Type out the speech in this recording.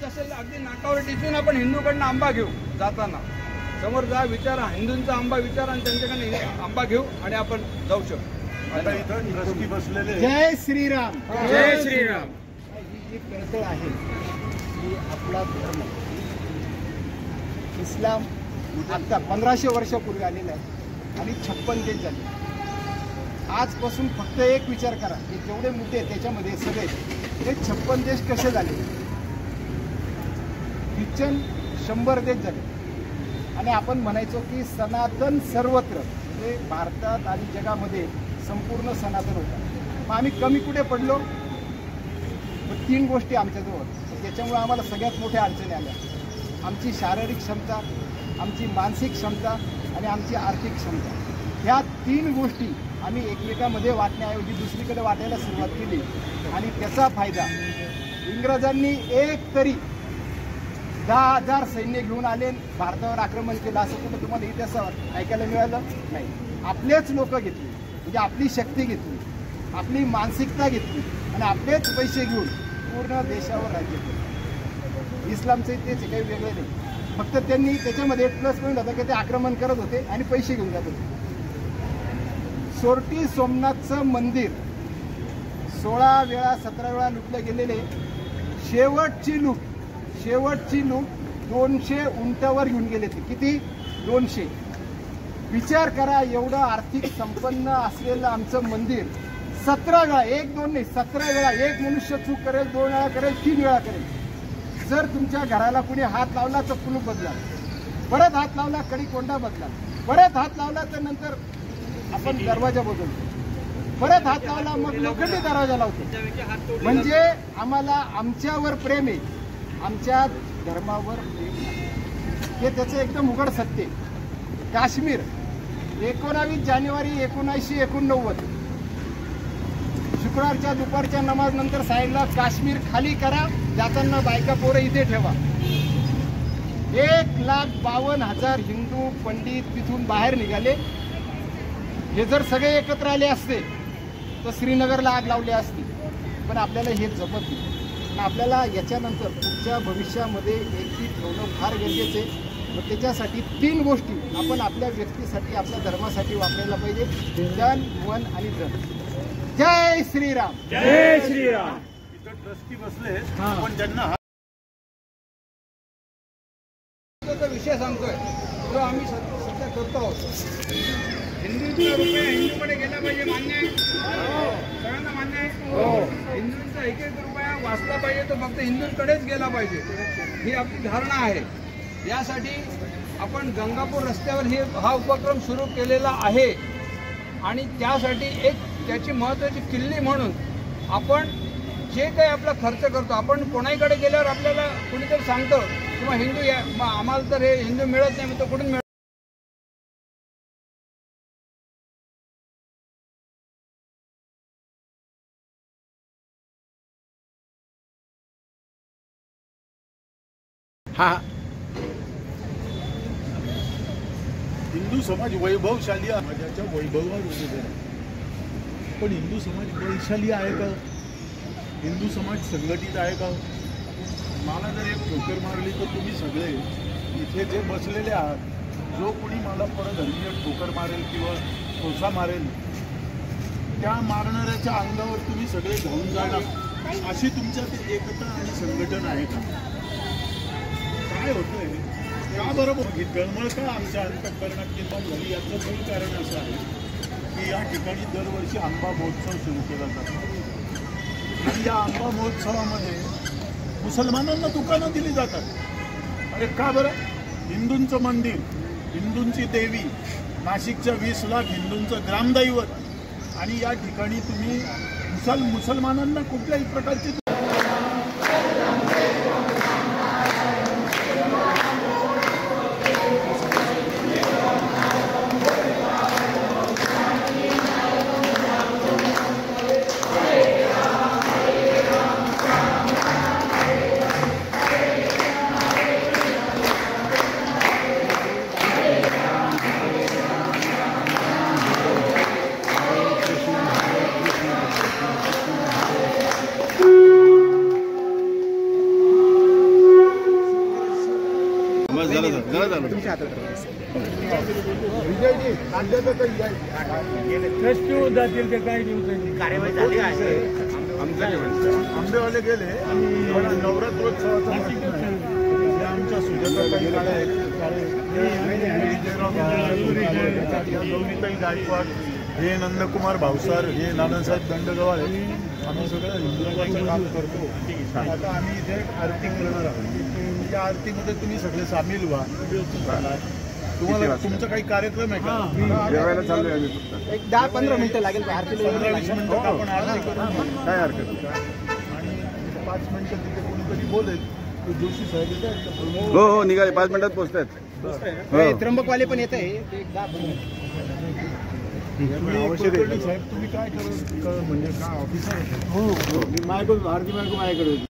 जायचं असेल अगदी नाकावर टिचून आपण हिंदूकडनं आंबा घेऊ, जाताना समोर जा, विचारा, हिंदूंचा आंबा विचारा आणि त्यांच्याकडे आंबा घेऊ आणि आपण जाऊ शकतो. आता इथं ट्रस्टी बसलेले. जय श्रीराम. जय श्रीराम. ही जी कळकळ आहे की आपला धर्म इस्लाम आता 1500 वर्षापूर्वी आलेला आहे आणि 56 देश झाले. आजपासून फक्त एक विचार करा की जेवढे मुद्दे त्याच्यामध्ये सगळे हे 56 देश कसे झाले. ख्रिश्चन 100 देश झाले आणि आपण म्हणायचो की सनातन सर्वत्र, म्हणजे भारतात आणि जगामध्ये संपूर्ण सनातन होता. मग आम्ही कमी कुठे पडलो. 3 गोष्टी आमच्याजवळ, त्याच्यामुळे आम्हाला सगळ्यात मोठ्या अडचणी आल्या. आमची शारीरिक क्षमता, आमची मानसिक क्षमता आणि आमची आर्थिक क्षमता. ह्या 3 गोष्टी आम्ही एकमेकांमध्ये वाटण्याऐवजी दुसरीकडे वाटायला सुरुवात केली आणि त्याचा फायदा इंग्रजांनी एक तरी 10,000 सैन्य घेऊन आले, भारतावर आक्रमण केलं. असं कुठं तुम्हाला इतिहासावर ऐकायला मिळालं नाही. आपलेच लोक घेतली, म्हणजे आपली शक्ती घेतली, आपली मानसिकता घेतली आणि आपलेच पैसे घेऊन पूर्ण देशावर राज्य केलं. इस्लामचं तेच काही वेगळे नाही, फक्त त्यांनी त्याच्यामध्ये एक प्लस पॉईंट होता की ते आक्रमण करत होते आणि पैसे घेऊन जात होते. सोरटी सोमनाथचं मंदिर 16 वेळा 17 वेळा लुटले गेलेले. शेवटची लूट 200 उंटावर घेऊन गेले ते. किती? 200. विचार करा, एवढं आर्थिक संपन्न असलेलं आमचं मंदिर 17 वेळा, 1-2 नाही 17 वेळा. एक मनुष्य चूक करेल, 2 वेळा करेल, 3 वेळा करेल. जर तुमच्या घराला कुणी हात लावला तर कुलूप बदला, परत हात लावला कडी कोंडा बदला, परत हात लावला तर नंतर आपण दरवाजा बदलतो, परत हात लावला मग लोखंडी दरवाजा लावतो. म्हणजे आम्हाला आमच्यावर प्रेम आहे, आमच्या धर्मावर प्रेम आहे, हे त्याचं एकदम उघड सत्य. काश्मीर 19 जानेवारी 1989 शुक्रवारच्या दुपारच्या नमाज नंतर साहेबला काश्मीर खाली करा, जाताना बायका पोरं इथे ठेवा. 1,52,000 हिंदू पंडित तिथून बाहेर निघाले. हे जर सगळे एकत्र आले असते तर श्रीनगरला आग लावली असती. पण आपल्याला हे जमत नाही. आपल्याला याच्यानंतर पुढच्या भविष्यामध्ये एकटी ठेवणं फार गरजेचं आहे. मग त्याच्यासाठी 3 गोष्टी आपण आपल्या व्यक्तीसाठी, आपल्या धर्मासाठी वापरायला पाहिजे: तन, मन आणि धन. जय श्रीराम. जय श्रीराम. इथं ट्रस्टी बसले, पण ज्यांना विषय सांगतोय तो आम्ही सध्या करतो आहोत. हिंदूंचा रुपया हिंदूकडे गेला पाहिजे, मान्य आहे? सगळ्यांना मान्य आहे? हिंदूंचा 1-1 रुपया वाचला पाहिजे, तो फक्त हिंदूंकडेच गेला पाहिजे, ही आपली धारणा आहे. यासाठी आपण गंगापूर रस्त्यावर हा उपक्रम सुरू केलेला आहे आणि त्यासाठी एक त्याची महत्त्वाची किल्ली म्हणून आपण जे काही आपला खर्च करतो, आपण कोणाकडे गेल्यावर आपल्याला कुणीतरी सांगतं किंवा हिंदू या, आम्हाला तर हे हिंदू मिळत नाही, मग तो कुठून मिळत? हा हिंदू समाज वैभवशाली समाजाच्या वैभवावर उभे आहे. पण हिंदू समाज बलशाली आहे का? हिंदू समाज संघटित आहे का? मला जर एक ठोकर मारली तर तुम्ही सगळे इथे जे बसलेले आहात, जो कोणी मला परधर्मीय ठोकर मारेल किंवा ठोसा मारेल, त्या मारणाऱ्याच्या अंगावर तुम्ही सगळे धावून जाणार, अशी तुमच्यात एकता आणि संघटन आहे का? काय होतंय? का बरोबर ही गळमळ का आमच्या अंतःकरणात निर्माण झाली? याचं मूळ कारण असं आहे की या ठिकाणी दरवर्षी आंबा महोत्सव सुरू केला जातो आणि या आंबा महोत्सवामध्ये मुसलमानांना दुकानं दिली जातात. अरे का बरं? हिंदूंचं मंदिर, हिंदूंची देवी, नाशिकच्या 20 लाख हिंदूंचं ग्रामदैवत, आणि या ठिकाणी तुम्ही मुसलमानांना कुठल्याही प्रकारची बस झालं तुमच्या हातात राहू. विजयजी काढल्याचं काही जातील ते काही दिवसांनी कार्यवाही झाली आहे. आंबेवाले गेले पण नवरात्रोत्सवाचा हे आमच्या सुजाताताई काळे गौरीताई गायकवाड, हे नंदकुमार भावसार, हे नानासाहेब दंडगवाळे, आम्ही सगळं हिंदुत्वाचं काम करतो. आता आम्ही इथे एक आरती करणार आहोत. त्या आरतीमध्ये तुम्ही सगळे सामील व्हा. तुम्हाला तुमचा काही कार्यक्रम आहे का? जेवायला चाललोय आम्ही फक्त. एक 10-15 मिनिटं लागेल आरतीला. 15-20 मिनिटं आपण आरती करून काय हरकत नाही. आणि 5 मिनिटं तिथे कोणीतरी बोलेल. ते जोशी साहेब येतात. हो निघाले 5 मिनिटात पोहोचतायत. हे त्र्यंबकवाले पण येत आहे. ते 10-15 मिनिटं. कुलकर्णी साहेब तुम्ही काय म्हणजे काय ऑफिसर? हो मी माझ्याकडून आरती माझ्याकडे होती.